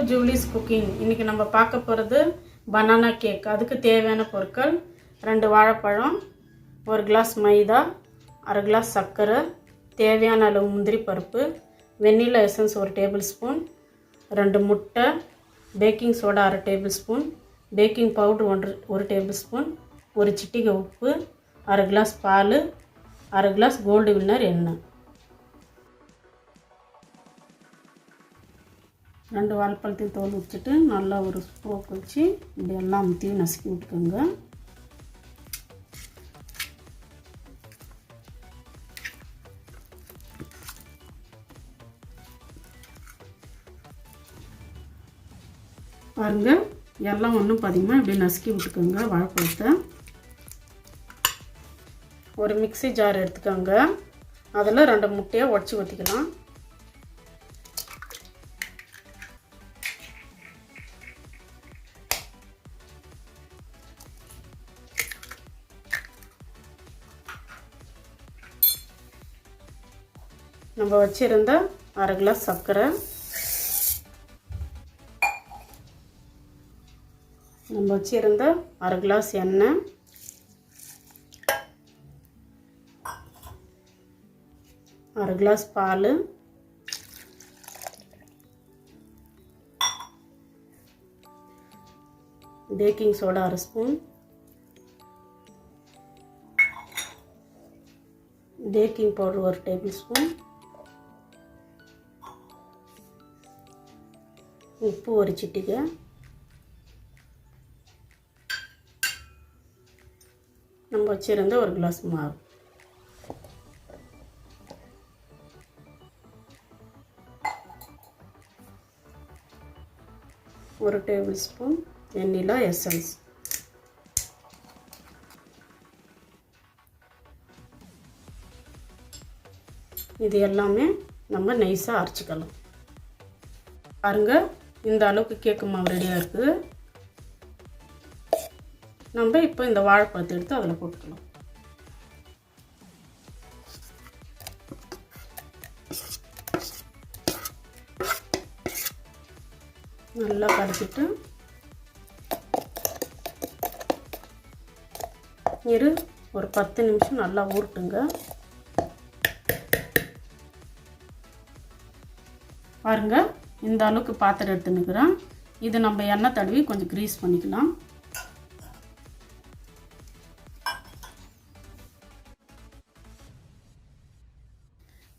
Juli's cooking. இன்னைக்கு நம்ம பார்க்க போறது banana cake. அதுக்கு தேவையான பொருட்கள் 2 வாழைப்பழம், 1 கிளாஸ் மைதா, 1/2 கிளாஸ் சர்க்கரை, தேவையான அளவு முந்திரி பருப்பு, வெண்ணிலா எசன்ஸ் 1 டேபிள்ஸ்பூன், 2 முட்டை, baking soda 1/2 tablespoon, packing powder 1 tablespoon, 1 சிட்டிகை உப்பு, 1/2 கிளாஸ் பால், 1/2 கிளாஸ் கோல்டு வின்னர் எண்ணெய். 2 வாழைப்பழத்தையும் தோல் உரிச்சிட்டு நல்லா ஒரு ஸ்போக் வச்சு இப்படி எல்லாம் அமுத்தியும் நசுக்கி விட்டுக்கோங்க. பாருங்க, எல்லாம் ஒன்றும் பாதியமாக இப்படி நசுக்கி விட்டுக்கோங்க. வாழைப்பழத்தை ஒரு மிக்ஸி ஜார் எடுத்துக்கோங்க. அதில் 2 முட்டையை உடச்சி ஊற்றிக்கலாம். நம்ம வச்சிருந்த 1/2 கிளாஸ் சர்க்கரை, நம்ம வச்சிருந்த 1/2 கிளாஸ் எண்ணெய், அரை கிளாஸ் பால், baking soda 1 spoon, baking powder 1 tablespoon, உப்பு 1 சிட்டிகை, நம்ம வச்சிருந்த 1 கிளாஸ் மாவு. ஒரு டேபிள்ஸ்பூன் வெண்ணிலா எசன்ஸ். இது எல்லாமே நம்ம நைஸாக அரைச்சிக்கலாம். பாருங்க, இந்த அளவுக்கு கேக்கு மாவு ரெடியாக இருக்குது. நம்ம இப்போ இந்த வாழைப்பழத்தை எடுத்து அதில் போட்டுக்கலாம். நல்லா கரைச்சிட்டு ஒரு 10 நிமிஷம் நல்லா ஊறட்டுங்க. பாருங்க, இந்த அளவுக்கு பாத்திரம் எடுத்துன்னுக்குறேன். இது நம்ம எண்ணெய் தடவி கொஞ்சம் கிரீஸ் பண்ணிக்கலாம்.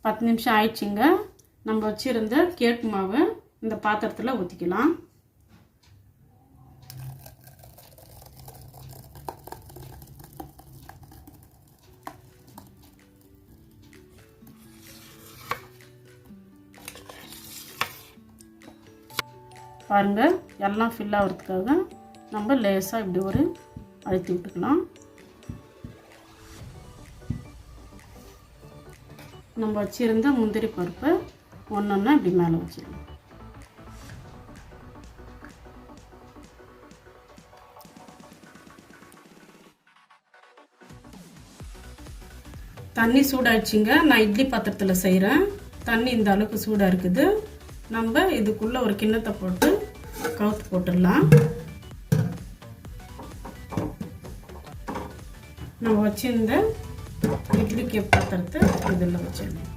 பத்து நிமிஷம் ஆயிடுச்சுங்க. நம்ம வச்சிருந்த கேக் மாவை இந்த பாத்திரத்தில் ஊற்றிக்கலாம். பாருங்க, எல்லாம் ஃபில் ஆகிறதுக்காக நம்ம லேசாக இப்படி ஒரு அழுத்தி விட்டுக்கலாம். நம்ம வச்சிருந்த முந்திரி பருப்பை ஒன்றொன்னா இப்படி மேலே வச்சிடலாம். தண்ணி சூடாகிடுச்சிங்க. நான் இட்லி பாத்திரத்தில் செய்கிறேன். தண்ணி இந்த அளவுக்கு சூடாக இருக்குது. நம்ம இதுக்குள்ளே ஒரு கிண்ணத்தை போட்டு கவுத்து போட்டுடலாம். நம்ம வச்சிருந்த இட்லி கேக் பாத்திரத்தை இதில் வச்சிடலாம்.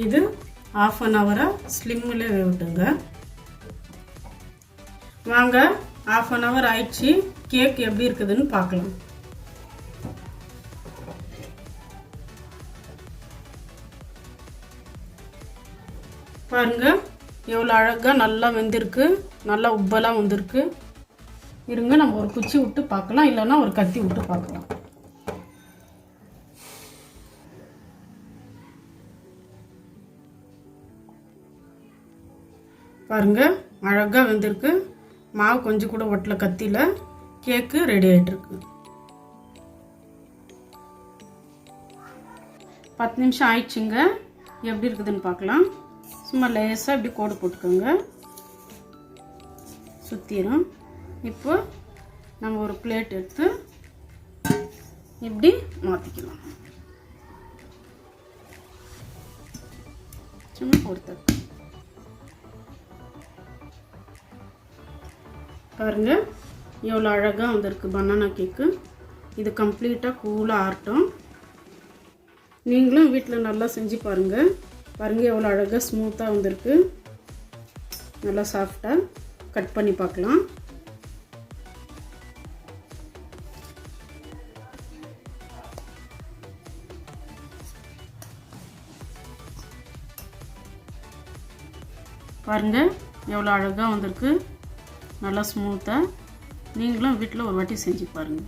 இது 1/2 hour ஸ்லிம்மில் வேகட்டுங்க. வாங்க, 1/2 hour ஆயிடுச்சு. கேக் எப்படி இருக்குதுன்னு பார்க்கலாம். பாருங்க, எவ்வளோ அழகாக நல்லா வெந்திருக்கு. நல்லா உப்பெல்லாம் வந்திருக்கு. இருங்க, நம்ம ஒரு குச்சி விட்டு பார்க்கலாம், இல்லைன்னா ஒரு கத்தி விட்டு பார்க்கலாம். பாருங்க, அழகாக வெந்திருக்கு. மாவு கொஞ்சம் கூட ஒட்டல கத்தியில். கேக்கு ரெடி ஆகிட்டுருக்கு. 10 நிமிஷம் ஆயிடுச்சுங்க. எப்படி இருக்குதுன்னு பார்க்கலாம். சும்மா லேசாக இப்படி கோடு போட்டுக்கோங்க. சுற்றிடும். இப்போ நம்ம ஒரு பிளேட் எடுத்து இப்படி மாற்றிக்கலாம். சும்மா ஒரு தட்டு. பாருங்கள் எவ்வளோ அழகாக வந்திருக்கு பனானா கேக்கு. இது கம்ப்ளீட்டாக கூலாக ஆறட்டும். நீங்களும் வீட்டில் நல்லா செஞ்சு பாருங்கள். பாருங்கள் எவ்வளோ அழகாக ஸ்மூத்தாக வந்திருக்கு. நல்லா சாஃப்டாக கட் பண்ணி பார்க்கலாம். பாருங்கள் எவ்வளோ அழகாக வந்திருக்கு, நல்லா ஸ்மூத்தாக. நீங்களும் வீட்டில் ஒரு வாட்டி செஞ்சு பாருங்கள்.